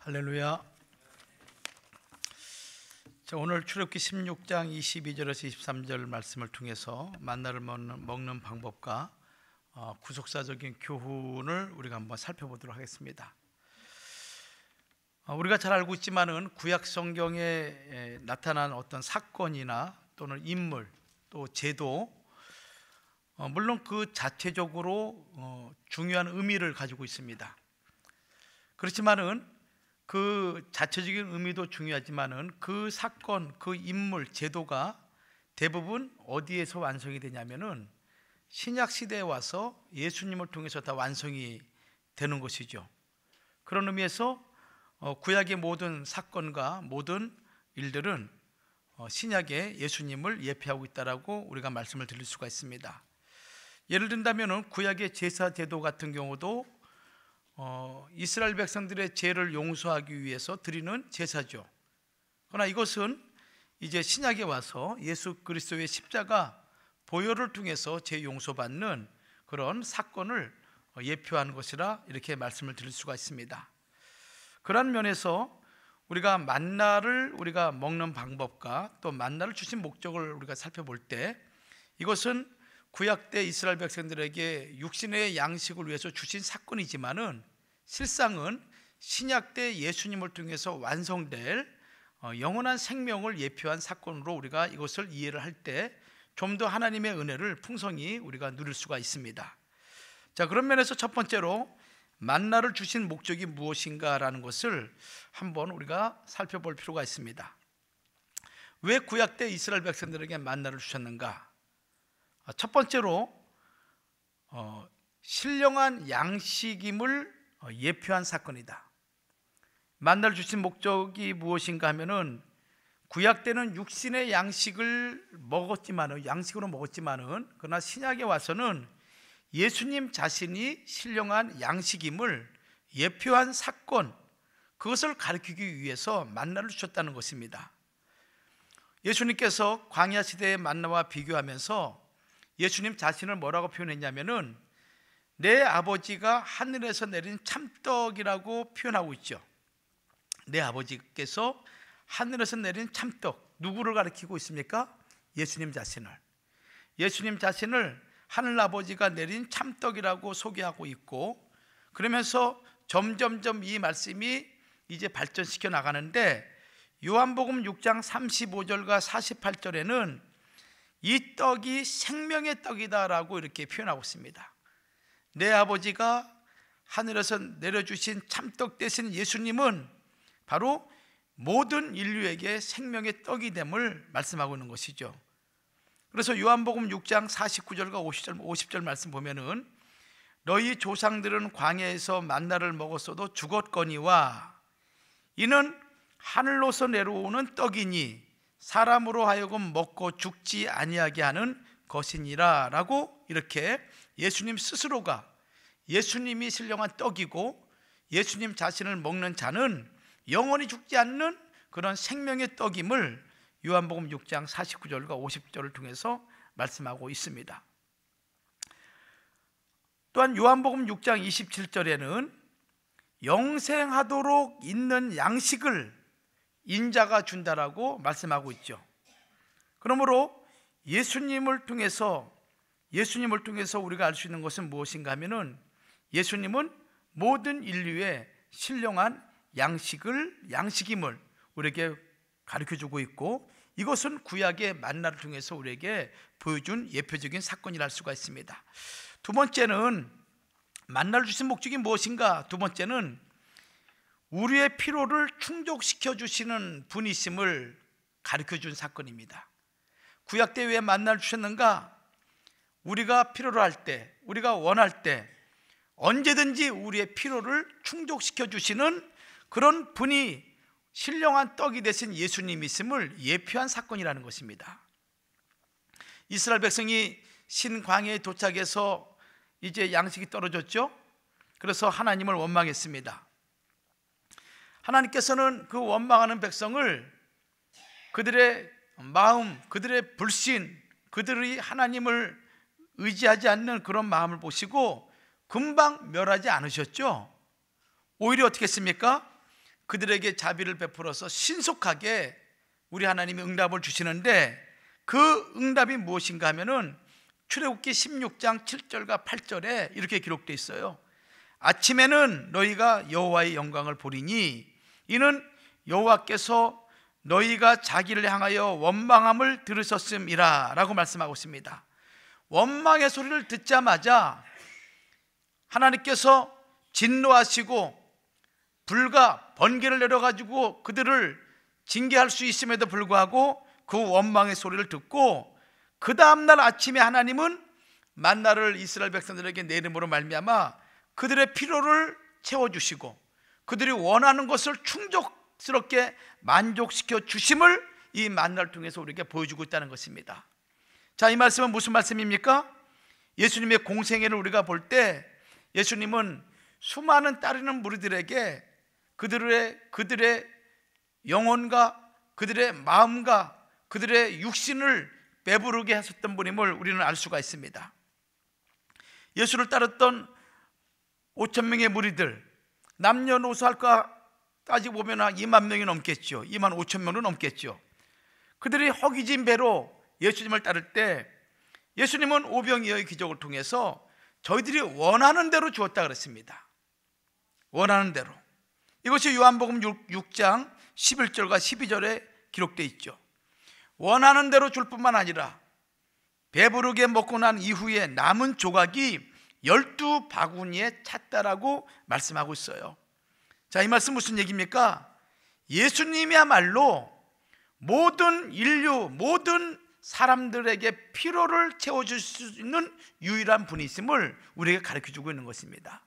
할렐루야. 자, 오늘 출애굽기 16장 22절에서 23절 말씀을 통해서 만나를 먹는 방법과 구속사적인 교훈을 우리가 한번 살펴보도록 하겠습니다. 우리가 잘 알고 있지만은 구약 성경에 나타난 어떤 사건이나 또는 인물 또 제도, 물론 그 자체적으로 중요한 의미를 가지고 있습니다. 그렇지만은 그 자체적인 의미도 중요하지만은 그 사건, 그 인물, 제도가 대부분 어디에서 완성이 되냐면은 신약 시대에 와서 예수님을 통해서 다 완성이 되는 것이죠. 그런 의미에서 구약의 모든 사건과 모든 일들은 신약의 예수님을 예표하고 있다라고 우리가 말씀을 드릴 수가 있습니다. 예를 든다면은 구약의 제사 제도 같은 경우도 이스라엘 백성들의 죄를 용서하기 위해서 드리는 제사죠. 그러나 이것은 이제 신약에 와서 예수 그리스도의 십자가 보혈을 통해서 죄 용서받는 그런 사건을 예표하는 것이라 이렇게 말씀을 드릴 수가 있습니다. 그런 면에서 우리가 만나를 우리가 먹는 방법과 또 만나를 주신 목적을 우리가 살펴볼 때, 이것은 구약 때 이스라엘 백성들에게 육신의 양식을 위해서 주신 사건이지만은 실상은 신약 때 예수님을 통해서 완성될 영원한 생명을 예표한 사건으로 우리가 이것을 이해를 할 때 좀 더 하나님의 은혜를 풍성히 우리가 누릴 수가 있습니다. 자, 그런 면에서 첫 번째로 만나를 주신 목적이 무엇인가라는 것을 한번 우리가 살펴볼 필요가 있습니다. 왜 구약 때 이스라엘 백성들에게 만나를 주셨는가? 첫 번째로 신령한 양식임을 예표한 사건이다. 만나를 주신 목적이 무엇인가 하면은 구약 때는 육신의 양식을 양식으로 먹었지만은 그러나 신약에 와서는 예수님 자신이 신령한 양식임을 예표한 사건, 그것을 가르치기 위해서 만나를 주셨다는 것입니다. 예수님께서 광야 시대의 만나와 비교하면서 예수님 자신을 뭐라고 표현했냐면은 내 아버지가 하늘에서 내린 참떡이라고 표현하고 있죠. 내 아버지께서 하늘에서 내린 참떡, 누구를 가리키고 있습니까? 예수님 자신을. 예수님 자신을 하늘 아버지가 내린 참떡이라고 소개하고 있고, 그러면서 점점점 이 말씀이 이제 발전시켜 나가는데 요한복음 6장 35절과 48절에는 이 떡이 생명의 떡이다라고 이렇게 표현하고 있습니다. 내 아버지가 하늘에서 내려주신 참떡 대신 예수님은 바로 모든 인류에게 생명의 떡이 됨을 말씀하고 있는 것이죠. 그래서 요한복음 6장 49절과 50절 말씀 보면은 너희 조상들은 광야에서 만나를 먹었어도 죽었거니와 이는 하늘로서 내려오는 떡이니 사람으로 하여금 먹고 죽지 아니하게 하는 것이니라 라고 이렇게 예수님 스스로가 예수님이 신령한 떡이고 예수님 자신을 먹는 자는 영원히 죽지 않는 그런 생명의 떡임을 요한복음 6장 49절과 50절을 통해서 말씀하고 있습니다. 또한 요한복음 6장 27절에는 영생하도록 있는 양식을 인자가 준다라고 말씀하고 있죠. 그러므로 예수님을 통해서 우리가 알 수 있는 것은 무엇인가 하면은 예수님은 모든 인류의 신령한 양식임을 우리에게 가르쳐주고 있고, 이것은 구약의 만나를 통해서 우리에게 보여준 예표적인 사건이라 할 수가 있습니다. 두 번째는 만나를 주신 목적이 무엇인가? 두 번째는 우리의 필요를 충족시켜 주시는 분이심을 가르쳐준 사건입니다. 구약 때 왜 만나를 주셨는가? 우리가 필요로 할 때, 우리가 원할 때 언제든지 우리의 필요를 충족시켜 주시는 그런 분이 신령한 떡이 되신 예수님이 있음을 예표한 사건이라는 것입니다. 이스라엘 백성이 신광야에 도착해서 이제 양식이 떨어졌죠. 그래서 하나님을 원망했습니다. 하나님께서는 그 원망하는 백성을 그들의 마음, 그들의 불신, 그들이 하나님을 의지하지 않는 그런 마음을 보시고 금방 멸하지 않으셨죠. 오히려 어떻게 했습니까? 그들에게 자비를 베풀어서 신속하게 우리 하나님이 응답을 주시는데, 그 응답이 무엇인가 하면은 출애굽기 16장 7절과 8절에 이렇게 기록되어 있어요. 아침에는 너희가 여호와의 영광을 보리니 이는 여호와께서 너희가 자기를 향하여 원망함을 들으셨음이라 라고 말씀하고 있습니다. 원망의 소리를 듣자마자 하나님께서 진노하시고 불과 번개를 내려가지고 그들을 징계할 수 있음에도 불구하고 그 원망의 소리를 듣고, 그 다음날 아침에 하나님은 만나를 이스라엘 백성들에게 내림으로 말미암아 그들의 필요를 채워주시고 그들이 원하는 것을 충족스럽게 만족시켜 주심을 이 만나를 통해서 우리에게 보여주고 있다는 것입니다. 자, 이 말씀은 무슨 말씀입니까? 예수님의 공생애를 우리가 볼 때 예수님은 수많은 따르는 무리들에게 그들의 영혼과 그들의 마음과 그들의 육신을 배부르게 하셨던 분임을 우리는 알 수가 있습니다. 예수를 따랐던 5,000명의 무리들, 남녀노소 할까 따지고 보면 2만 명이 넘겠죠. 2만 5천 명은 넘겠죠. 그들이 허기진 배로 예수님을 따를 때 예수님은 오병이어의 기적을 통해서 저희들이 원하는 대로 주었다 그랬습니다. 원하는 대로. 이것이 요한복음 6장 11절과 12절에 기록되어 있죠. 원하는 대로 줄 뿐만 아니라 배부르게 먹고 난 이후에 남은 조각이 12바구니에 찼다라고 말씀하고 있어요. 자, 이 말씀 무슨 얘기입니까? 예수님이야말로 모든 인류, 모든 사람들에게 필요를 채워줄 수 있는 유일한 분이 있음을 우리에게 가르쳐주고 있는 것입니다.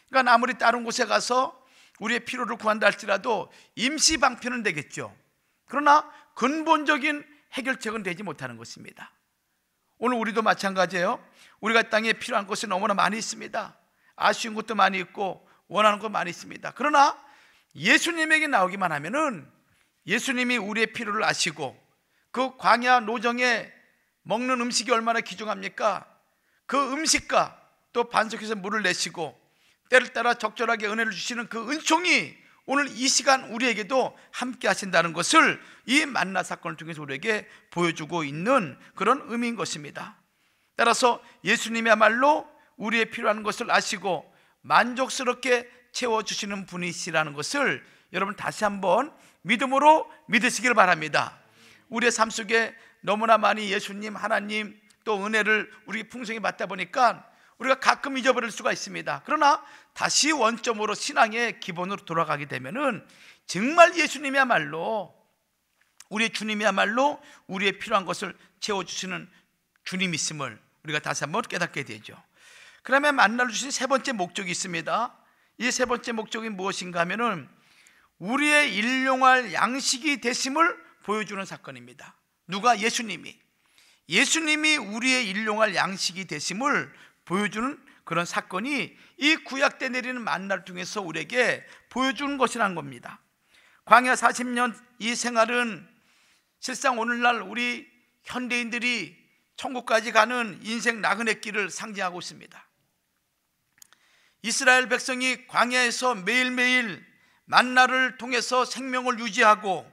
그러니까 아무리 다른 곳에 가서 우리의 필요를 구한다 할지라도 임시 방편은 되겠죠. 그러나 근본적인 해결책은 되지 못하는 것입니다. 오늘 우리도 마찬가지예요. 우리가 땅에 필요한 것이 너무나 많이 있습니다. 아쉬운 것도 많이 있고 원하는 것 많이 있습니다. 그러나 예수님에게 나오기만 하면은 예수님이 우리의 필요를 아시고 그 광야 노정에 먹는 음식이 얼마나 귀중합니까? 그 음식과 또 반석에서 물을 내시고 때를 따라 적절하게 은혜를 주시는 그 은총이 오늘 이 시간 우리에게도 함께 하신다는 것을 이 만나 사건을 통해서 우리에게 보여주고 있는 그런 의미인 것입니다. 따라서 예수님이야말로 우리의 필요한 것을 아시고 만족스럽게 채워주시는 분이시라는 것을 여러분 다시 한번 믿음으로 믿으시길 바랍니다. 우리의 삶 속에 너무나 많이 예수님, 하나님 또 은혜를 우리 풍성히 받다 보니까 우리가 가끔 잊어버릴 수가 있습니다. 그러나 다시 원점으로 신앙의 기본으로 돌아가게 되면은 정말 예수님이야말로 우리의 주님이야말로 우리의 필요한 것을 채워주시는 주님 있음을 우리가 다시 한번 깨닫게 되죠. 그러면 만나를 주신 세 번째 목적이 있습니다. 이 세 번째 목적이 무엇인가 하면은 우리의 일용할 양식이 되심을 보여주는 사건입니다. 누가? 예수님이 우리의 일용할 양식이 되심을 보여주는 그런 사건이 이 구약 때 내리는 만나를 통해서 우리에게 보여주는 것이라는 겁니다. 광야 40년 이 생활은 실상 오늘날 우리 현대인들이 천국까지 가는 인생 나그네 길을 상징하고 있습니다. 이스라엘 백성이 광야에서 매일매일 만나를 통해서 생명을 유지하고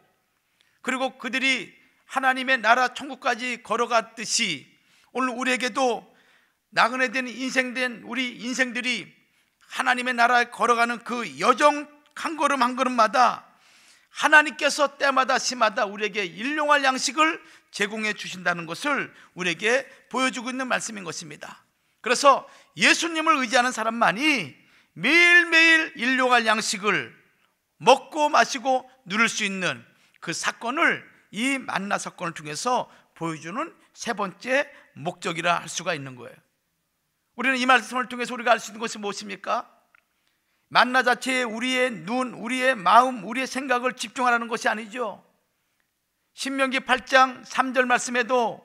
그리고 그들이 하나님의 나라 천국까지 걸어갔듯이 오늘 우리에게도 나그네 된 인생된 우리 인생들이 하나님의 나라에 걸어가는 그 여정 한 걸음 한 걸음마다 하나님께서 때마다 시마다 우리에게 일용할 양식을 제공해 주신다는 것을 우리에게 보여주고 있는 말씀인 것입니다. 그래서 예수님을 의지하는 사람만이 매일매일 일용할 양식을 먹고 마시고 누릴 수 있는 그 사건을 이 만나 사건을 통해서 보여주는 세 번째 목적이라 할 수가 있는 거예요. 우리는 이 말씀을 통해서 우리가 알 수 있는 것이 무엇입니까? 만나 자체에 우리의 눈, 우리의 마음, 우리의 생각을 집중하라는 것이 아니죠. 신명기 8장 3절 말씀에도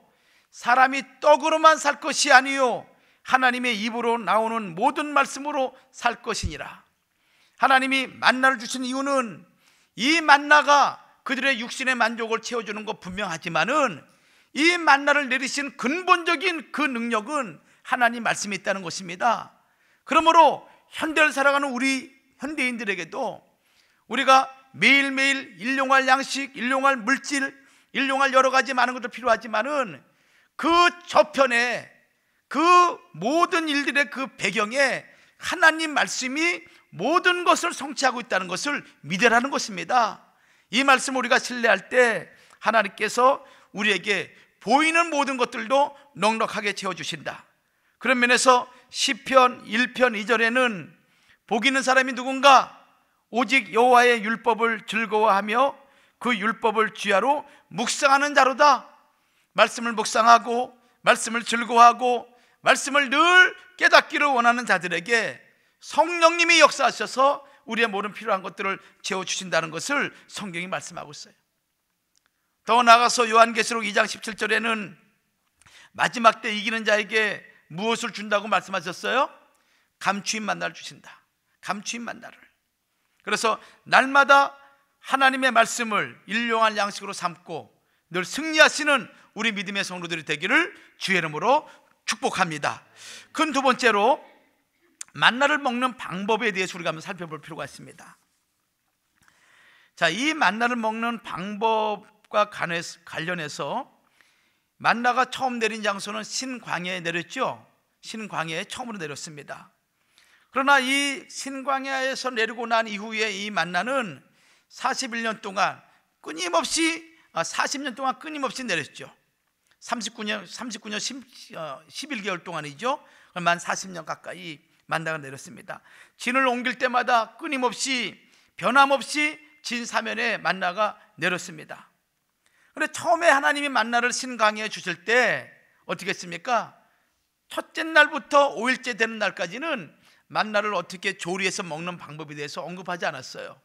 사람이 떡으로만 살 것이 아니요 하나님의 입으로 나오는 모든 말씀으로 살 것이니라. 하나님이 만나를 주신 이유는 이 만나가 그들의 육신의 만족을 채워주는 것 분명하지만은 이 만나를 내리신 근본적인 그 능력은 하나님 말씀이 있다는 것입니다. 그러므로 현대를 살아가는 우리 현대인들에게도 우리가 매일매일 일용할 양식, 일용할 물질, 일용할 여러 가지 많은 것도 필요하지만은 그 저편에 그 모든 일들의 그 배경에 하나님 말씀이 모든 것을 성취하고 있다는 것을 믿으라는 것입니다. 이 말씀을 우리가 신뢰할 때 하나님께서 우리에게 보이는 모든 것들도 넉넉하게 채워주신다. 그런 면에서 시편 1편 2절에는 복 있는 사람이 누군가? 오직 여호와의 율법을 즐거워하며 그 율법을 주야로 묵상하는 자로다. 말씀을 묵상하고 말씀을 즐거워하고 말씀을 늘 깨닫기를 원하는 자들에게 성령님이 역사하셔서 우리의 모든 필요한 것들을 채워주신다는 것을 성경이 말씀하고 있어요. 더 나아가서 요한계시록 2장 17절에는 마지막 때 이기는 자에게 무엇을 준다고 말씀하셨어요? 감추인 만나를 주신다. 감추인 만나를. 그래서 날마다 하나님의 말씀을 일용할 양식으로 삼고 늘 승리하시는 우리 믿음의 성도들이 되기를 주의 이름으로 축복합니다. 큰 두 번째로 만나를 먹는 방법에 대해서 우리가 한번 살펴볼 필요가 있습니다. 자, 이 만나를 먹는 방법과 관련해서 만나가 처음 내린 장소는 신광야에 내렸죠. 신광야에 처음으로 내렸습니다. 그러나 이 신광야에서 내리고 난 이후에 이 만나는 41년 동안 끊임없이 40년 동안 끊임없이 내렸죠. 39년 11개월 동안이죠. 만 40년 가까이 만나가 내렸습니다. 진을 옮길 때마다 끊임없이 변함없이 진 사면에 만나가 내렸습니다. 그런데 처음에 하나님이 만나를 신광야에 주실 때 어떻게 했습니까? 첫째 날부터 5일째 되는 날까지는 만나를 어떻게 조리해서 먹는 방법에 대해서 언급하지 않았어요.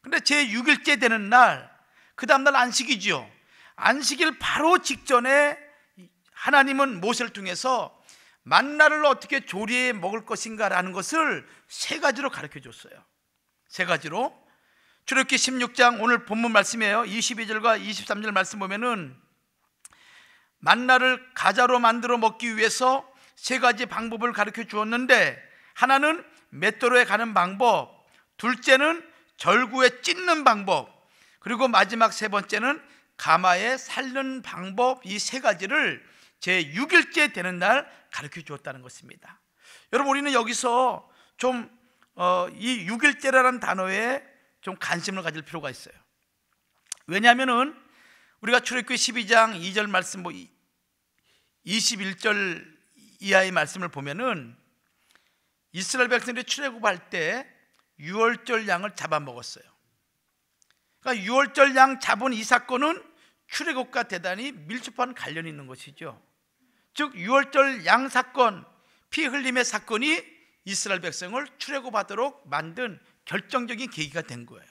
그런데 제 6일째 되는 날, 그 다음날 안식이죠. 안식일 바로 직전에 하나님은 모세를 통해서 만나를 어떻게 조리해 먹을 것인가라는 것을 세 가지로 가르쳐 줬어요. 세 가지로. 출애굽기 16장 오늘 본문 말씀이에요. 22절과 23절 말씀 보면은 만나를 가자로 만들어 먹기 위해서 세 가지 방법을 가르쳐 주었는데, 하나는 맷돌에 가는 방법, 둘째는 절구에 찢는 방법, 그리고 마지막 세 번째는 가마에 삶는 방법, 이 세 가지를 제 6일째 되는 날 가르쳐 주었다는 것입니다. 여러분, 우리는 여기서 좀 이 6일째라는 단어에 좀 관심을 가질 필요가 있어요. 왜냐하면은 우리가 출애굽기 12장 2절 말씀 21절 이하의 말씀을 보면은 이스라엘 백성들이 출애굽할 때 유월절 양을 잡아먹었어요. 그러니까 유월절 양 잡은 이 사건은 출애굽과 대단히 밀접한 관련이 있는 것이죠. 즉 유월절 양 사건, 피 흘림의 사건이 이스라엘 백성을 출애굽하도록 만든 결정적인 계기가 된 거예요.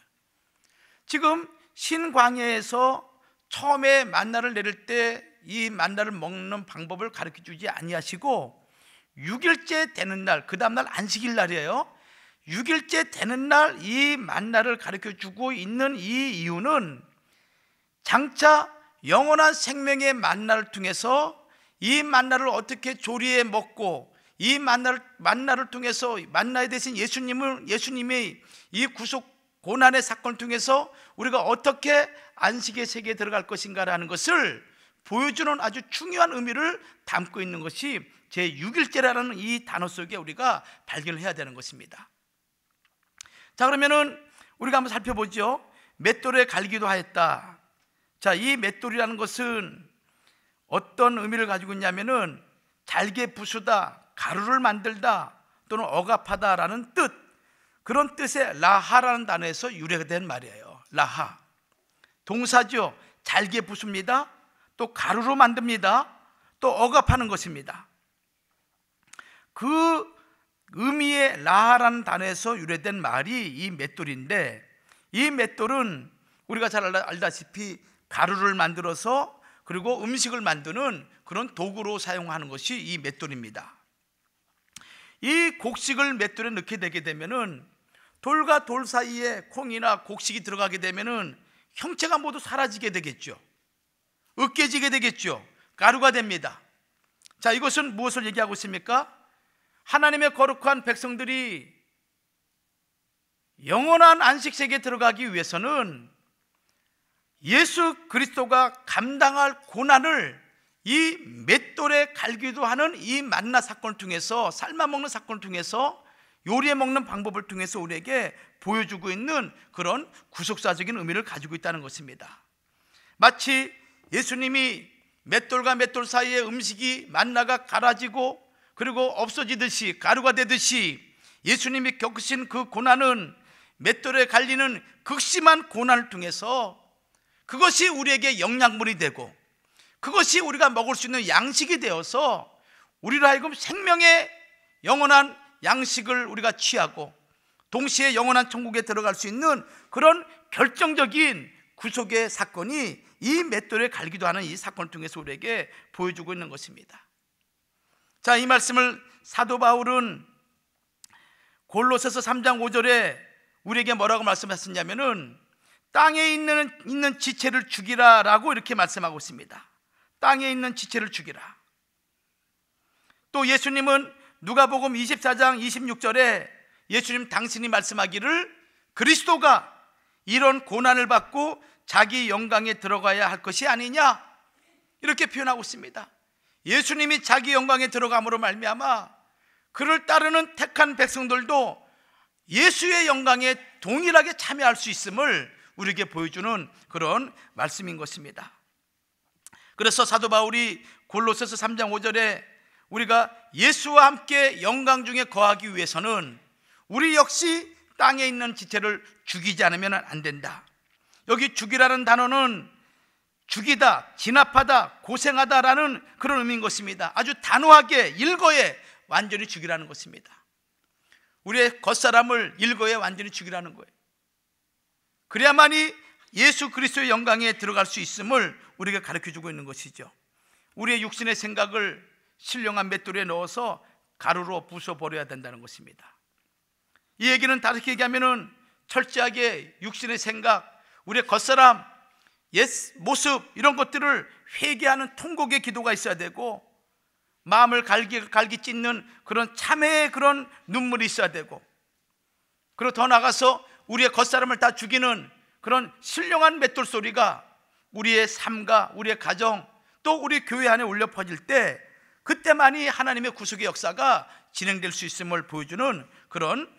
지금 신광야에서 처음에 만나를 내릴 때 이 만나를 먹는 방법을 가르쳐 주지 아니하시고 6일째 되는 날, 그 다음 날 안식일 날이에요. 6일째 되는 날 이 만나를 가르쳐 주고 있는 이 이유는 장차 영원한 생명의 만나를 통해서 이 만나를 어떻게 조리해 먹고 이 만나를 통해서 만나에 대신 예수님의 이 구속 고난의 사건을 통해서 우리가 어떻게 안식의 세계에 들어갈 것인가라는 것을 보여주는 아주 중요한 의미를 담고 있는 것이 제 6일째라는 이 단어 속에 우리가 발견을 해야 되는 것입니다. 자, 그러면은 우리가 한번 살펴보죠. 맷돌에 갈기도 하였다. 자, 이 맷돌이라는 것은 어떤 의미를 가지고 있냐면은 잘게 부수다, 가루를 만들다 또는 억압하다라는 뜻, 그런 뜻의 라하라는 단어에서 유래가 된 말이에요. 라하, 동사죠. 잘게 부숩니다, 또 가루로 만듭니다, 또 억압하는 것입니다. 그 의미의 라하라는 단어에서 유래된 말이 이 맷돌인데, 이 맷돌은 우리가 잘 알다시피 가루를 만들어서 그리고 음식을 만드는 그런 도구로 사용하는 것이 이 맷돌입니다. 이 곡식을 맷돌에 넣게 되게 되면은 돌과 돌 사이에 콩이나 곡식이 들어가게 되면은 형체가 모두 사라지게 되겠죠. 으깨지게 되겠죠. 가루가 됩니다. 자, 이것은 무엇을 얘기하고 있습니까? 하나님의 거룩한 백성들이 영원한 안식세계에 들어가기 위해서는 예수 그리스도가 감당할 고난을 이 맷돌에 갈기도 하는 이 만나 사건을 통해서, 삶아 먹는 사건을 통해서, 요리해 먹는 방법을 통해서 우리에게 보여주고 있는 그런 구속사적인 의미를 가지고 있다는 것입니다. 마치 예수님이 맷돌과 맷돌 사이에 음식이 만나가 갈아지고 그리고 없어지듯이, 가루가 되듯이 예수님이 겪으신 그 고난은 맷돌에 갈리는 극심한 고난을 통해서 그것이 우리에게 영양분이 되고 그것이 우리가 먹을 수 있는 양식이 되어서 우리로 하여금 생명의 영원한 양식을 우리가 취하고 동시에 영원한 천국에 들어갈 수 있는 그런 결정적인 구속의 사건이 이 맷돌에 갈기도 하는 이 사건을 통해서 우리에게 보여주고 있는 것입니다. 자, 이 말씀을 사도 바울은 골로새서 3장 5절에 우리에게 뭐라고 말씀하셨냐면은 땅에 있는 지체를 죽이라 라고 이렇게 말씀하고 있습니다. 땅에 있는 지체를 죽이라. 또 예수님은 누가복음 24장 26절에 예수님 당신이 말씀하기를 그리스도가 이런 고난을 받고 자기 영광에 들어가야 할 것이 아니냐 이렇게 표현하고 있습니다. 예수님이 자기 영광에 들어감으로 말미암아 그를 따르는 택한 백성들도 예수의 영광에 동일하게 참여할 수 있음을 우리에게 보여주는 그런 말씀인 것입니다. 그래서 사도 바울이 골로새서 3장 5절에 우리가 예수와 함께 영광 중에 거하기 위해서는 우리 역시 땅에 있는 지체를 죽이지 않으면 안 된다. 여기 죽이라는 단어는 죽이다, 진압하다, 고생하다라는 그런 의미인 것입니다. 아주 단호하게 일거에 완전히 죽이라는 것입니다. 우리의 겉사람을 일거에 완전히 죽이라는 거예요. 그래야만이 예수 그리스도의 영광에 들어갈 수 있음을 우리가 가르쳐주고 있는 것이죠. 우리의 육신의 생각을 신령한 맷돌에 넣어서 가루로 부숴버려야 된다는 것입니다. 이 얘기는 다르게 얘기하면 철저하게 육신의 생각, 우리의 겉사람, 옛 모습 이런 것들을 회개하는 통곡의 기도가 있어야 되고 마음을 갈기 찢는 그런 참회의 그런 눈물이 있어야 되고 그리고 더 나아가서 우리의 겉사람을 다 죽이는 그런 신령한 맷돌 소리가 우리의 삶과 우리의 가정 또 우리 교회 안에 울려 퍼질 때 그때만이 하나님의 구속의 역사가 진행될 수 있음을 보여주는 그런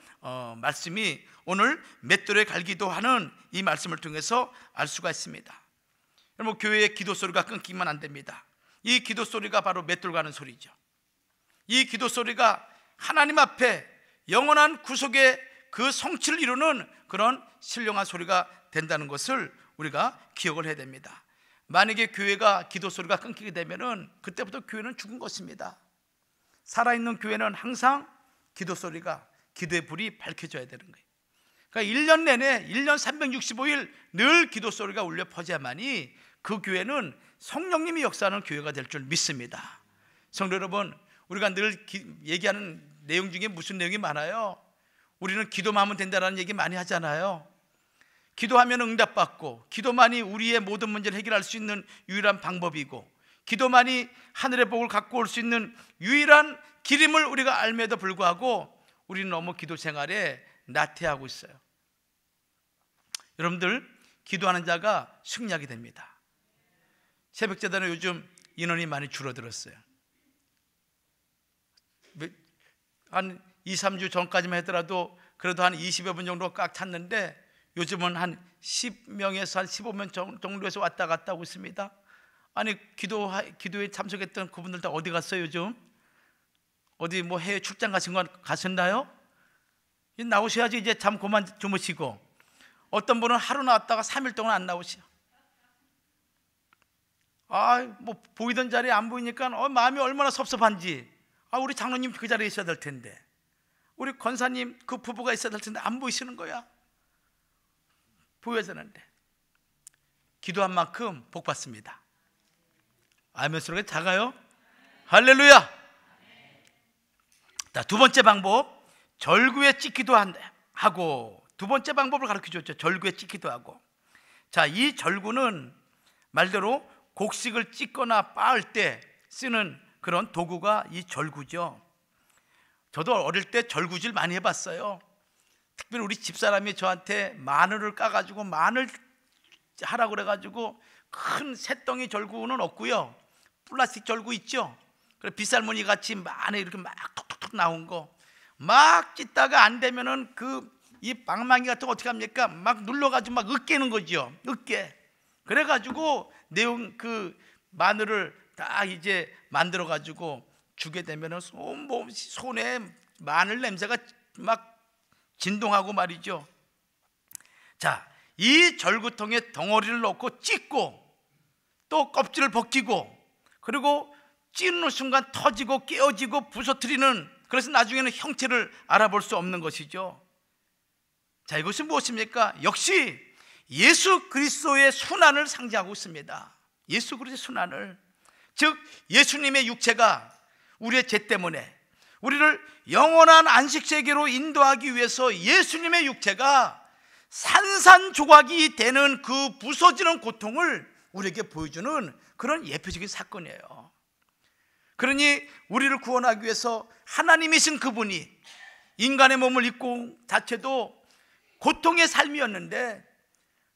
말씀이 오늘 맷돌에 갈기도 하는 이 말씀을 통해서 알 수가 있습니다. 여러분, 교회의 기도 소리가 끊기면 안 됩니다. 이 기도 소리가 바로 맷돌 가는 소리죠. 이 기도 소리가 하나님 앞에 영원한 구속의 그 성취를 이루는 그런 신령한 소리가 된다는 것을 우리가 기억을 해야 됩니다. 만약에 교회가 기도 소리가 끊기게 되면은 그때부터 교회는 죽은 것입니다. 살아있는 교회는 항상 기도 소리가, 기도의 불이 밝혀져야 되는 거예요. 그러니까 1년 내내 1년 365일 늘 기도 소리가 울려 퍼져야만이 그 교회는 성령님이 역사하는 교회가 될 줄 믿습니다. 성도 여러분, 우리가 늘 얘기하는 내용 중에 무슨 내용이 많아요? 우리는 기도만 하면 된다는 얘기 많이 하잖아요. 기도하면 응답받고 기도만이 우리의 모든 문제를 해결할 수 있는 유일한 방법이고 기도만이 하늘의 복을 갖고 올 수 있는 유일한 길임을 우리가 알매도 불구하고 우리는 너무 기도 생활에 나태하고 있어요. 여러분들, 기도하는 자가 승리하게 됩니다. 새벽제단은 요즘 인원이 많이 줄어들었어요. 한 2, 3주 전까지만 하더라도 그래도 한 20여 분 정도 꽉 찼는데 요즘은 한 10명에서 한 15명 정도에서 왔다 갔다 하고 있습니다. 아니, 기도에 참석했던 그분들 다 어디 갔어요 요즘? 어디 뭐 해외 출장 가셨나요? 나오셔야지 이제 잠 그만 주무시고. 어떤 분은 하루 나왔다가 3일 동안 안 나오셔. 뭐 보이던 자리에 안 보이니까 마음이 얼마나 섭섭한지. 우리 장로님 그 자리에 있어야 될 텐데, 우리 권사님 그 부부가 있어야 될 텐데 안 보이시는 거야. 보여야 되는데. 기도한 만큼 복 받습니다. 아멘 소리가 작아요? 할렐루야. 자, 두 번째 방법, 절구에 찍기도 하고. 두 번째 방법을 가르쳐줬죠. 절구에 찍기도 하고. 자, 이 절구는 말대로 곡식을 찢거나 빻을 때 쓰는 그런 도구가 이 절구죠. 저도 어릴 때 절구질 많이 해봤어요. 특별히 우리 집사람이 저한테 마늘을 까가지고 마늘 하라고 그래가지고 큰 새덩이 절구는 없고요, 플라스틱 절구 있죠. 그래 빗살무늬 같이 마늘 이렇게 막 톡톡톡 나온 거 막 찢다가 안 되면은 이 방망이 같은 거 어떻게 합니까? 막 눌러가지고 막 으깨는 거죠. 으깨. 그래가지고 마늘을 다 이제 만들어가지고 주게 되면은 손에 마늘 냄새가 막 진동하고 말이죠. 자, 이 절구통에 덩어리를 넣고 찢고 또 껍질을 벗기고 그리고 찢는 순간 터지고 깨어지고 부서뜨리는, 그래서 나중에는 형체를 알아볼 수 없는 것이죠. 자, 이것은 무엇입니까? 역시 예수 그리스도의 순환을 상징하고 있습니다. 예수 그리스도의 순환을, 즉 예수님의 육체가 우리의 죄 때문에 우리를 영원한 안식세계로 인도하기 위해서 예수님의 육체가 산산조각이 되는 그 부서지는 고통을 우리에게 보여주는 그런 예표적인 사건이에요. 그러니 우리를 구원하기 위해서 하나님이신 그분이 인간의 몸을 입고 자체도 고통의 삶이었는데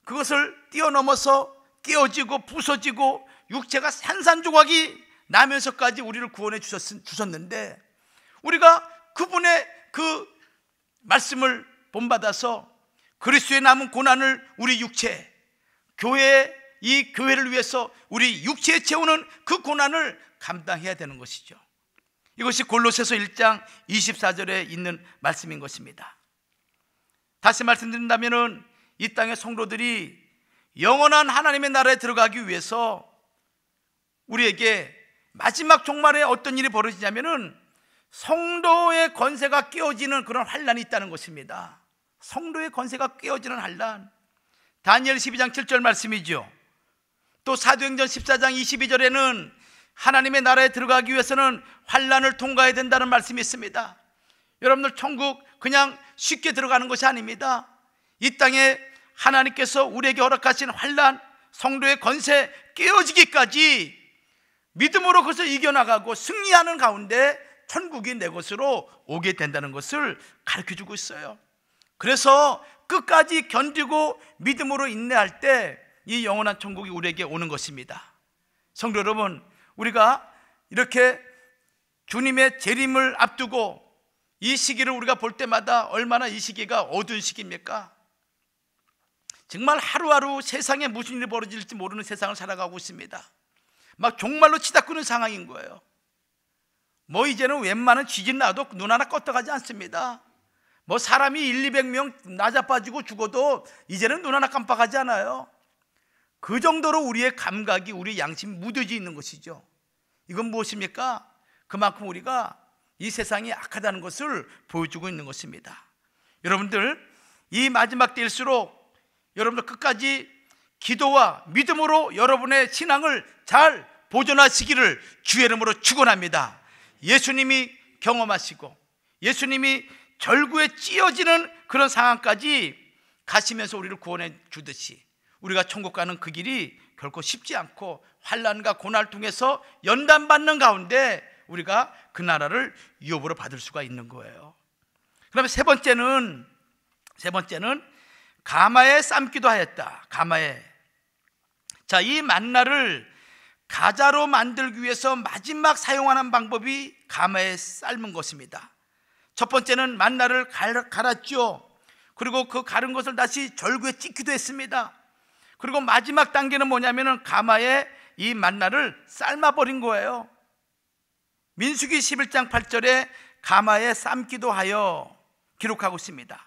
그것을 뛰어넘어서 깨어지고 부서지고 육체가 산산조각이 나면서까지 우리를 구원해 주셨는데, 우리가 그분의 그 말씀을 본받아서 그리스도의 남은 고난을 우리 육체, 이 교회를 위해서 우리 육체에 채우는 그 고난을 감당해야 되는 것이죠. 이것이 골로새서 1장 24절에 있는 말씀인 것입니다. 다시 말씀드린다면 이 땅의 성도들이 영원한 하나님의 나라에 들어가기 위해서 우리에게 마지막 종말에 어떤 일이 벌어지냐면은 성도의 권세가 깨어지는 그런 환란이 있다는 것입니다. 성도의 권세가 깨어지는 환란, 다니엘 12장 7절 말씀이죠. 또 사도행전 14장 22절에는 하나님의 나라에 들어가기 위해서는 환란을 통과해야 된다는 말씀이 있습니다. 여러분들 천국 그냥 쉽게 들어가는 것이 아닙니다. 이 땅에 하나님께서 우리에게 허락하신 환란, 성도의 권세 깨어지기까지 믿음으로 그것을 이겨나가고 승리하는 가운데 천국이 내 것으로 오게 된다는 것을 가르쳐주고 있어요. 그래서 끝까지 견디고 믿음으로 인내할 때 이 영원한 천국이 우리에게 오는 것입니다. 성도 여러분, 우리가 이렇게 주님의 재림을 앞두고 이 시기를 우리가 볼 때마다 얼마나 이 시기가 어두운 시기입니까? 정말 하루하루 세상에 무슨 일이 벌어질지 모르는 세상을 살아가고 있습니다. 막 종말로 치닫고 있는 상황인 거예요. 뭐 이제는 웬만한 지진 나도 눈 하나 껐다가지 않습니다. 뭐 사람이 200명 나자빠지고 죽어도 이제는 눈 하나 깜빡하지 않아요. 그 정도로 우리의 감각이, 우리의 양심이 무뎌져 있는 것이죠. 이건 무엇입니까? 그만큼 우리가 이 세상이 악하다는 것을 보여주고 있는 것입니다. 여러분들, 이 마지막 때일수록 여러분들 끝까지 기도와 믿음으로 여러분의 신앙을 잘 보존하시기를 주의 이름으로 축원합니다. 예수님이 경험하시고 예수님이 절구에 찧어지는 그런 상황까지 가시면서 우리를 구원해 주듯이 우리가 천국 가는 그 길이 결코 쉽지 않고 환난과 고난을 통해서 연단받는 가운데 우리가 그 나라를 유업으로 받을 수가 있는 거예요. 그다음에 세 번째는 가마에 삶기도 하였다. 가마에. 자, 이 만나를 가자로 만들기 위해서 마지막 사용하는 방법이 가마에 삶은 것입니다. 첫 번째는 만나를 갈았죠. 그리고 그 갈은 것을 다시 절구에 찢기도 했습니다. 그리고 마지막 단계는 뭐냐면은 가마에 이 만나를 삶아버린 거예요. 민수기 11장 8절에 가마에 삶기도 하여 기록하고 있습니다.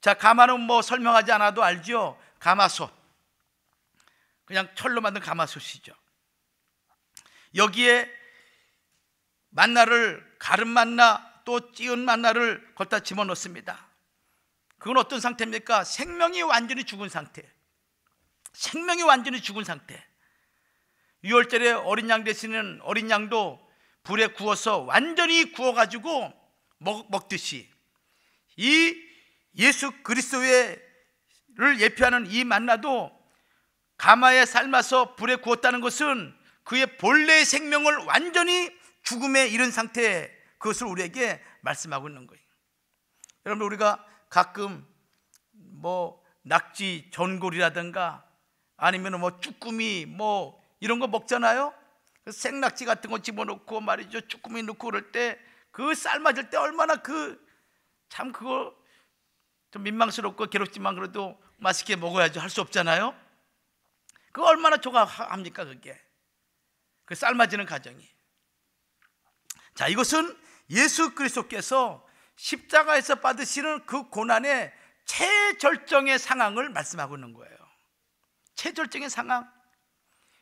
자, 가마는 뭐 설명하지 않아도 알죠. 가마솥, 그냥 철로 만든 가마솥이죠. 여기에 만나를, 갈은 만나 또 찌은 만나를 걷다 집어넣습니다. 그건 어떤 상태입니까? 생명이 완전히 죽은 상태. 생명이 완전히 죽은 상태. 유월절에 어린 양 되시는 어린 양도 불에 구워서 완전히 구워가지고 먹듯이 이 예수 그리스도를 예표하는 이 만나도 가마에 삶아서 불에 구웠다는 것은 그의 본래의 생명을 완전히 죽음에 이른 상태, 그것을 우리에게 말씀하고 있는 거예요. 여러분, 우리가 가끔 뭐 낙지 전골이라든가 아니면 뭐 쭈꾸미 뭐 이런 거 먹잖아요. 생낙지 같은 거 집어넣고 말이죠, 쭈꾸미 넣고 그럴 때 그 삶아질 때 얼마나 참 그거 좀 민망스럽고 괴롭지만 그래도 맛있게 먹어야죠. 할 수 없잖아요. 그거 얼마나 좋아합니까? 그게 그 삶아지는 과정이. 자, 이것은 예수 그리스도께서 십자가에서 받으시는 그 고난의 최절정의 상황을 말씀하고 있는 거예요. 최절정의 상황.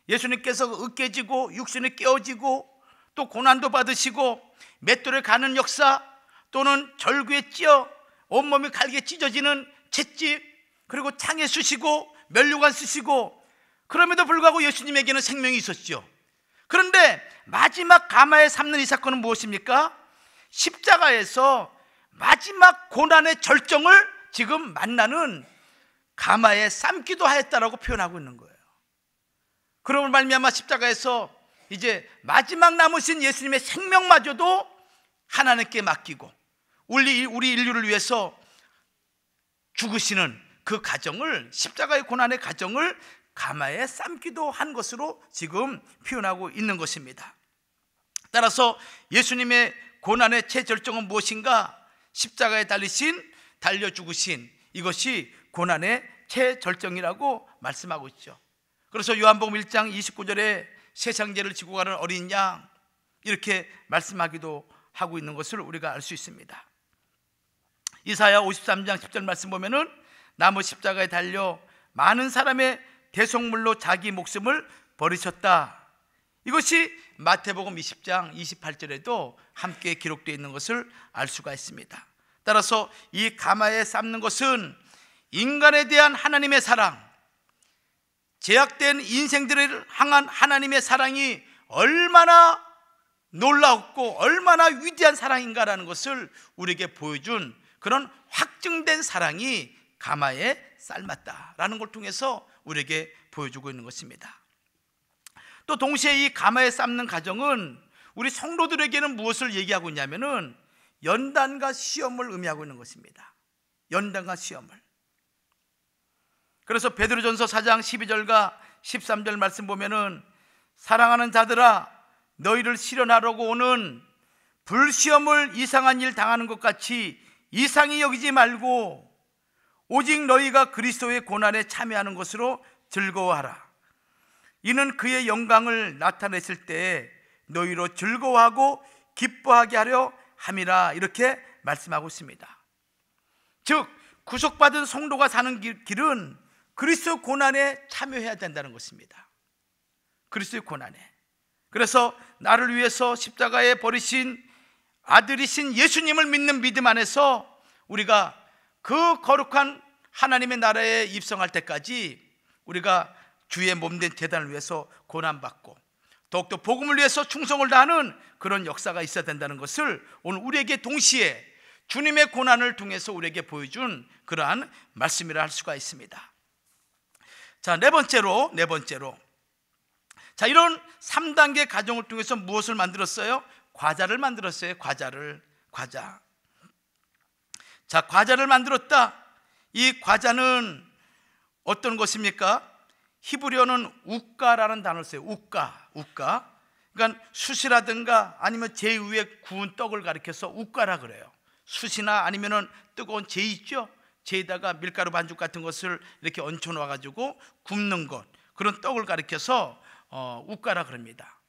예수님께서 으깨지고 육신이 깨어지고 또 고난도 받으시고 맷돌에 가는 역사, 또는 절구에 찧어 온몸이 갈게 찢어지는 채집, 그리고 창에 쑤시고 면류관 쓰시고, 그럼에도 불구하고 예수님에게는 생명이 있었죠. 그런데 마지막 가마에 삶는 이 사건은 무엇입니까? 십자가에서 마지막 고난의 절정을 지금 만나는 가마에 삶기도 하였다라고 표현하고 있는 거예요. 그러므로 말미암아 십자가에서 이제 마지막 남으신 예수님의 생명마저도 하나님께 맡기고 우리 인류를 위해서 죽으시는 그 과정을, 십자가의 고난의 과정을 가마에 삶기도 한 것으로 지금 표현하고 있는 것입니다. 따라서 예수님의 고난의 최절정은 무엇인가? 십자가에 달려 죽으신 이것이 고난의 최절정이라고 말씀하고 있죠. 그래서 요한복음 1장 29절에 세상죄를 지고 가는 어린 양, 이렇게 말씀하기도 하고 있는 것을 우리가 알 수 있습니다. 이사야 53장 10절 말씀 보면은 나무 십자가에 달려 많은 사람의 대속물로 자기 목숨을 버리셨다. 이것이 마태복음 20장 28절에도 함께 기록되어 있는 것을 알 수가 있습니다. 따라서 이 가마에 삶는 것은 인간에 대한 하나님의 사랑, 제약된 인생들을 향한 하나님의 사랑이 얼마나 놀라웠고 얼마나 위대한 사랑인가라는 것을 우리에게 보여준 그런 확증된 사랑이 가마에 삶았다라는 걸 통해서 우리에게 보여주고 있는 것입니다. 또 동시에 이 가마에 삶는 과정은 우리 성도들에게는 무엇을 얘기하고 있냐면은 연단과 시험을 의미하고 있는 것입니다. 연단과 시험을. 그래서 베드로전서 4장 12절과 13절 말씀 보면은 사랑하는 자들아, 너희를 시련하려고 오는 불시험을 이상한 일 당하는 것 같이 이상히 여기지 말고 오직 너희가 그리스도의 고난에 참여하는 것으로 즐거워하라. 이는 그의 영광을 나타냈을 때에 너희로 즐거워하고 기뻐하게 하려 함이라. 이렇게 말씀하고 있습니다. 즉 구속받은 성도가 사는 길은 그리스도 고난에 참여해야 된다는 것입니다. 그리스도의 고난에. 그래서 나를 위해서 십자가에 버리신 아들이신 예수님을 믿는 믿음 안에서 우리가 그 거룩한 하나님의 나라에 입성할 때까지 우리가 주의 몸된 제단을 위해서 고난받고 더욱더 복음을 위해서 충성을 다하는 그런 역사가 있어야 된다는 것을 오늘 우리에게 동시에 주님의 고난을 통해서 우리에게 보여준 그러한 말씀이라 할 수가 있습니다. 자, 네 번째로 자, 이런 3단계 과정을 통해서 무엇을 만들었어요? 과자를 만들었어요. 과자. 자, 과자를 만들었다. 이 과자는 어떤 것입니까? 히브리어는 우까라는 단어를 써요. 우까. 그러니까 숯이라든가 아니면 제 위에 구운 떡을 가리켜서 우까라 그래요. 숯이나 아니면은 뜨거운 제 있죠? 제에다가 밀가루 반죽 같은 것을 이렇게 얹혀 놓아 가지고 굽는 것, 그런 떡을 가리켜서 우까라 그럽니다.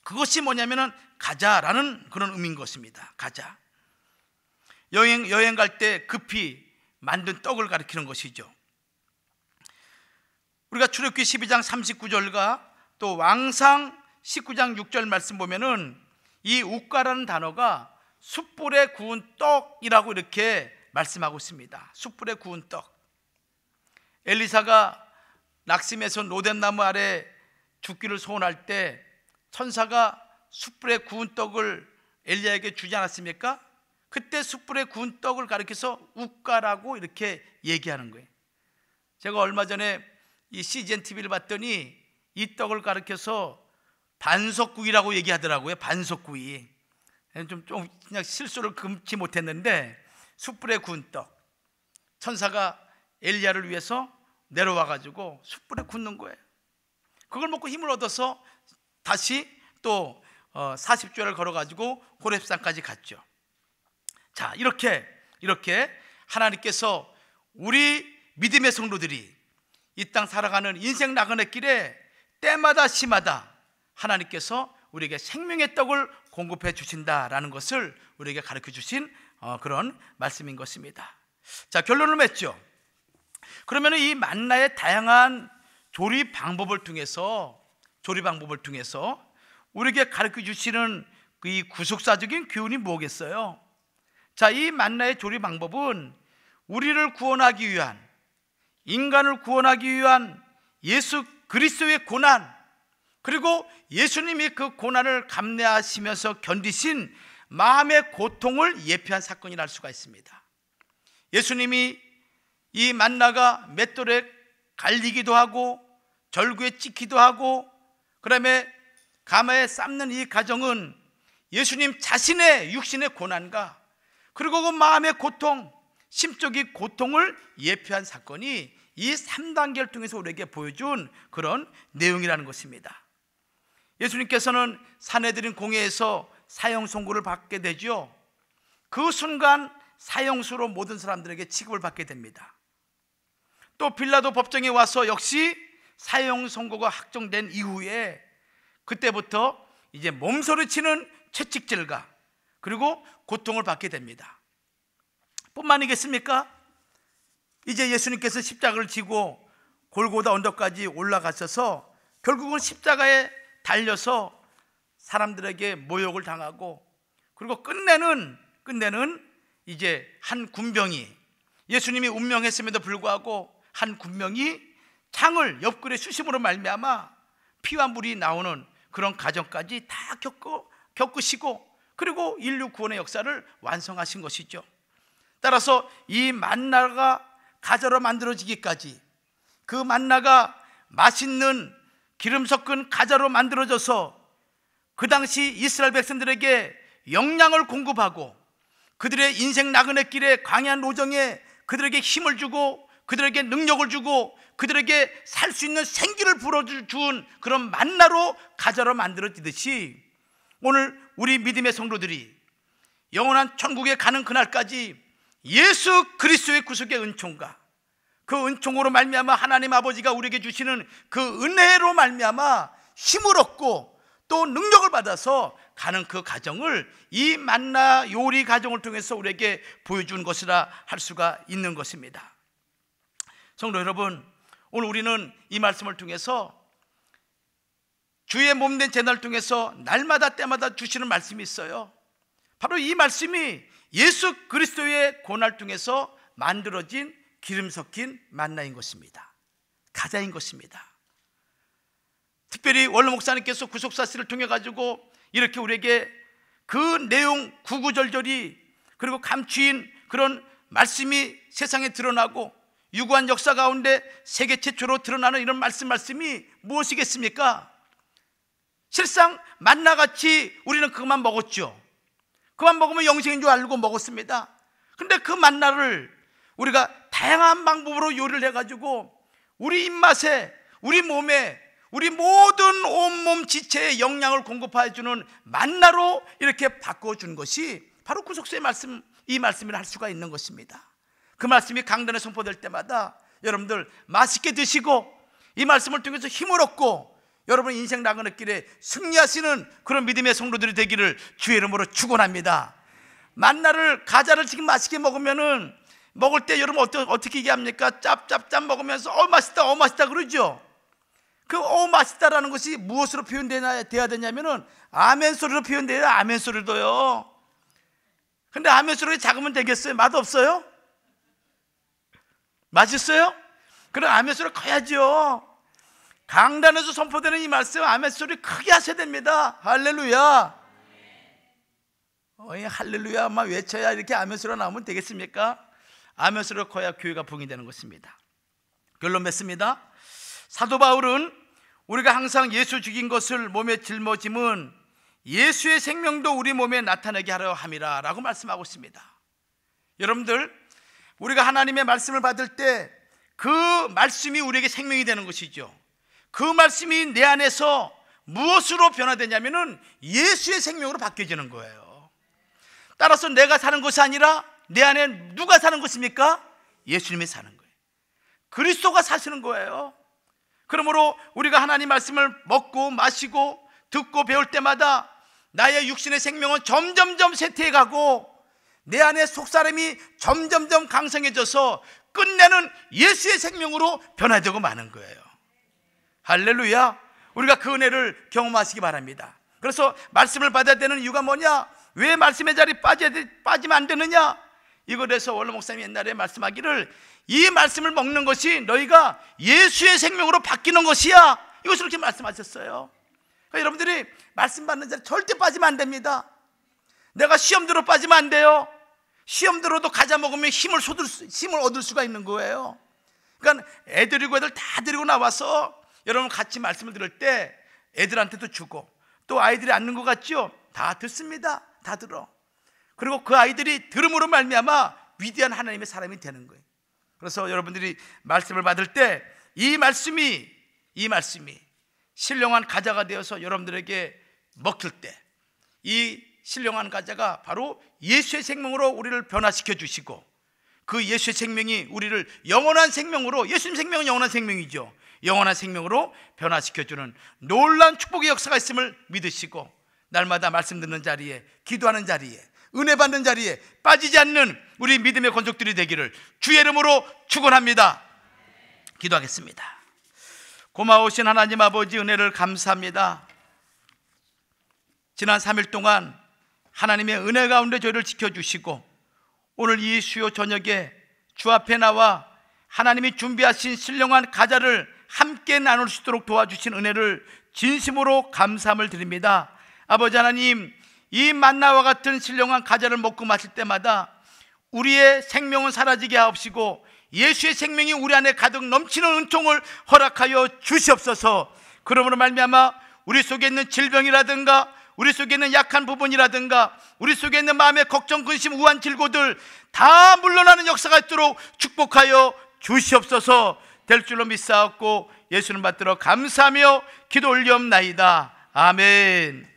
그것이 뭐냐면은 가자라는 그런 의미인 것입니다. 가자. 여행 갈 때 급히 만든 떡을 가리키는 것이죠. 우리가 출애굽기 12장 39절과 또 왕상 19장 6절 말씀 보면은 이 우까라는 단어가 숯불에 구운 떡이라고 이렇게 말씀하고 있습니다. 숯불에 구운 떡. 엘리사가 낙심해서 로뎀나무 아래 죽기를 소원할 때 천사가 숯불에 구운 떡을 엘리야에게 주지 않았습니까? 그때 숯불에 구운 떡을 가리켜서 우까라고 이렇게 얘기하는 거예요. 제가 얼마 전에 이 CGN TV를 봤더니 이 떡을 가리켜서 반석구이라고 얘기하더라고요. 반석구이. 좀 그냥 실수를 금치 못했는데 숯불에 구운 떡. 천사가 엘리야를 위해서 내려와 가지고 숯불에 굽는 거예요. 그걸 먹고 힘을 얻어서 다시 또 40조를 걸어 가지고 호렙산까지 갔죠. 자, 이렇게 하나님께서 우리 믿음의 성도들이 이 땅 살아가는 인생 나그네 길에 때마다 시마다 하나님께서 우리에게 생명의 떡을 공급해 주신다라는 것을 우리에게 가르쳐 주신 그런 말씀인 것입니다. 자, 결론을 맺죠. 그러면 이 만나의 다양한 조리 방법을 통해서 우리에게 가르쳐 주시는 이 구속사적인 교훈이 뭐겠어요? 자, 이 만나의 조리 방법은 우리를 구원하기 위한, 인간을 구원하기 위한 예수 그리스도의 고난, 그리고 예수님이 그 고난을 감내하시면서 견디신 마음의 고통을 예표한 사건이라 할 수가 있습니다. 예수님이 이 만나가 맷돌에 갈리기도 하고 절구에 찍히기도 하고 그 다음에 가마에 삶는 이 과정은 예수님 자신의 육신의 고난과 그리고 그 마음의 고통, 심적인 고통을 예표한 사건이 이 3단계를 통해서 우리에게 보여준 그런 내용이라는 것입니다. 예수님께서는 산헤드린 공회에서 사형 선고를 받게 되죠. 그 순간 사형수로 모든 사람들에게 취급을 받게 됩니다. 또 빌라도 법정에 와서 역시 사형 선고가 확정된 이후에 그때부터 이제 몸소리치는 채찍질과 그리고 고통을 받게 됩니다. 뿐만이겠습니까? 이제 예수님께서 십자가를 지고 골고다 언덕까지 올라가셔서 결국은 십자가에 달려서 사람들에게 모욕을 당하고 그리고 끝내는 이제 한 군병이, 예수님이 운명했음에도 불구하고 한 군병이 창을 옆구리에 쑤심으로 말미암아 피와 물이 나오는 그런 과정까지 다 겪으시고 그리고 인류 구원의 역사를 완성하신 것이죠. 따라서 이 만나가 가자로 만들어지기까지, 그 만나가 맛있는 기름 섞은 가자로 만들어져서 그 당시 이스라엘 백성들에게 영양을 공급하고 그들의 인생 나그네 길에 광야 노정에 그들에게 힘을 주고 그들에게 능력을 주고 그들에게 살 수 있는 생기를 불어준 그런 만나로 가자로 만들어지듯이 오늘 우리 믿음의 성도들이 영원한 천국에 가는 그날까지 예수 그리스도의 구속의 은총과 그 은총으로 말미암아 하나님 아버지가 우리에게 주시는 그 은혜로 말미암아 힘을 얻고 또 능력을 받아서 가는 그 과정을 이 만나 요리 과정을 통해서 우리에게 보여준 것이라 할 수가 있는 것입니다. 성도 여러분, 오늘 우리는 이 말씀을 통해서 주의 몸된 제단을 통해서 날마다 때마다 주시는 말씀이 있어요. 바로 이 말씀이 예수 그리스도의 고난을 통해서 만들어진 기름 섞인 만나인 것입니다. 가자인 것입니다. 특별히 원로 목사님께서 구속사실을 통해 가지고 이렇게 우리에게 그 내용 구구절절히 그리고 감추인 그런 말씀이 세상에 드러나고 유구한 역사 가운데 세계 최초로 드러나는 이런 말씀이 무엇이겠습니까? 실상 만나같이 우리는 그것만 먹었죠. 그만 먹으면 영생인 줄 알고 먹었습니다. 그런데 그 만나를 우리가 다양한 방법으로 요리를 해가지고 우리 입맛에, 우리 몸에, 우리 모든 온몸 지체에 영양을 공급해주는 만나로 이렇게 바꿔준 것이 바로 구속사의 말씀, 이 말씀이라 할 수가 있는 것입니다. 그 말씀이 강단에 선포될 때마다 여러분들 맛있게 드시고 이 말씀을 통해서 힘을 얻고 여러분 인생 나그네 길에 승리하시는 그런 믿음의 성도들이 되기를 주의 이름으로 축원합니다. 만나를, 가자를 지금 맛있게 먹으면은 먹을 때 여러분 어떻게 얘기합니까? 짭짭짭 먹으면서 맛있다 맛있다 그러죠. 그 맛있다라는 것이 무엇으로 표현돼야 되냐면은 아멘 소리로 표현돼요. 아멘 소리도요. 근데 아멘 소리가 작으면 되겠어요? 맛없어요? 맛있어요? 그럼 아멘 소리 커야죠. 강단에서 선포되는 이 말씀 아멘 소리 크게 하셔야 됩니다. 할렐루야. 할렐루야만 외쳐야 이렇게 아멘 소리가 나오면 되겠습니까? 아멘 소리가 커야 교회가 부흥이 되는 것입니다. 결론 맺습니다. 사도 바울은 우리가 항상 예수 죽인 것을 몸에 짊어짐은 예수의 생명도 우리 몸에 나타내게 하려 함이라 라고 말씀하고 있습니다. 여러분들, 우리가 하나님의 말씀을 받을 때 그 말씀이 우리에게 생명이 되는 것이죠. 그 말씀이 내 안에서 무엇으로 변화되냐면은 예수의 생명으로 바뀌어지는 거예요. 따라서 내가 사는 것이 아니라 내 안에 누가 사는 것입니까? 예수님이 사는 거예요. 그리스도가 사시는 거예요. 그러므로 우리가 하나님 말씀을 먹고 마시고 듣고 배울 때마다 나의 육신의 생명은 점점점 쇠퇴해가고 내 안에 속사람이 점점점 강성해져서 끝내는 예수의 생명으로 변화되고 마는 거예요. 할렐루야. 우리가 그 은혜를 경험하시기 바랍니다. 그래서 말씀을 받아야 되는 이유가 뭐냐? 왜 말씀의 자리에 빠지면 안 되느냐? 이것에서 원로 목사님이 옛날에 말씀하기를, 이 말씀을 먹는 것이 너희가 예수의 생명으로 바뀌는 것이야, 이것을 이렇게 말씀하셨어요. 그러니까 여러분들이 말씀 받는 자리에 절대 빠지면 안 됩니다. 내가 시험 들어 빠지면 안 돼요. 시험 들어도 과자 먹으면 힘을 얻을 수가 있는 거예요. 그러니까 애들 다 데리고 나와서 여러분 같이 말씀을 들을 때 애들한테도 주고, 또 아이들이 앉는 것 같죠? 다 듣습니다. 다 들어. 그리고 그 아이들이 들음으로 말미암아 위대한 하나님의 사람이 되는 거예요. 그래서 여러분들이 말씀을 받을 때 이 말씀이 신령한 과자가 되어서 여러분들에게 먹힐 때, 이 신령한 과자가 바로 예수의 생명으로 우리를 변화시켜 주시고, 그 예수의 생명이 우리를 영원한 생명으로, 예수님 생명은 영원한 생명이죠, 영원한 생명으로 변화시켜주는 놀라운 축복의 역사가 있음을 믿으시고, 날마다 말씀 듣는 자리에, 기도하는 자리에, 은혜 받는 자리에 빠지지 않는 우리 믿음의 권속들이 되기를 주의 이름으로 축원합니다. 기도하겠습니다. 고마우신 하나님 아버지, 은혜를 감사합니다. 지난 3일 동안 하나님의 은혜 가운데 저희를 지켜주시고, 오늘 이 수요 저녁에 주 앞에 나와 하나님이 준비하신 신령한 과자를 함께 나눌 수 있도록 도와주신 은혜를 진심으로 감사함을 드립니다. 아버지 하나님, 이 만나와 같은 신령한 과자를 먹고 마실 때마다 우리의 생명은 사라지게 하옵시고 예수의 생명이 우리 안에 가득 넘치는 은총을 허락하여 주시옵소서. 그러므로 말미암아 우리 속에 있는 질병이라든가, 우리 속에 있는 약한 부분이라든가, 우리 속에 있는 마음의 걱정, 근심, 우한, 질고들 다 물러나는 역사가 있도록 축복하여 주시옵소서. 될 줄로 믿사옵고 예수님 받들어 감사하며 기도 올리옵나이다. 아멘.